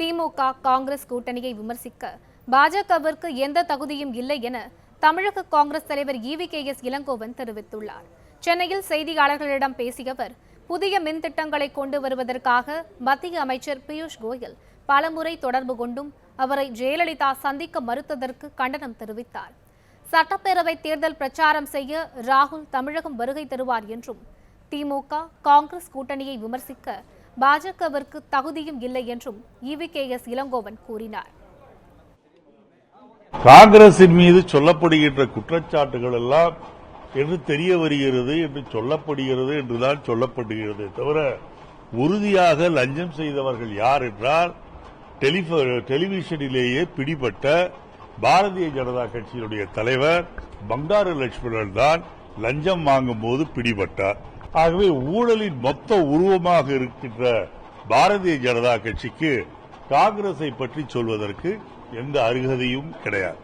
திமுக காங்கிரஸ் கூட்டணியை விமர்சிக்க பாஜகவிற்கு எந்த தகுதியும் இல்லை என தமிழக காங்கிரஸ் தலைவர் EVKS இளங்கோவன் தெரிவித்துள்ளார். சென்னையில் செய்தியாளர்களிடம் பேசிய அவர், புதிய மின் திட்டங்களை கொண்டு வருவதற்காக மத்திய அமைச்சர் பியூஷ் கோயல் பலமுறை தொடர்பு கொண்டும் அவரை ஜெயலலிதா சந்திக்க மறுத்ததற்கு கண்டனம் தெரிவித்தார். சட்டப்பேரவை தேர்தல் பிரச்சாரம் செய்ய ராகுல் தமிழகம் வருகை தருவார் என்றும், திமுக காங்கிரஸ் கூட்டணியை விமர்சிக்க பாஜகவிற்கு தகுதியும் இல்லை என்றும் EVKS இளங்கோவன் கூறினார். காங்கிரசின் மீது சொல்லப்படுகின்ற குற்றச்சாட்டுகள் எல்லாம் என்று தெரிய வருகிறது என்று சொல்லப்படுகிறது என்றுதான் சொல்லப்படுகிறது தவிர உறுதியாக லஞ்சம் செய்தவர்கள் யார் என்றால் டெலிவிஷனிலேயே பிடிபட்ட பாரதிய ஜனதா கட்சியினுடைய தலைவர் பங்காரு லட்சுமணன் தான் லஞ்சம் வாங்கும் போது பிடிபட்டார். ஆகவே ஊழலின் மொத்த உருவமாக இருக்கின்ற பாரதிய ஜனதா கட்சிக்கு காங்கிரஸை பற்றி சொல்வதற்கு எந்த அருகதையும் கிடையாது.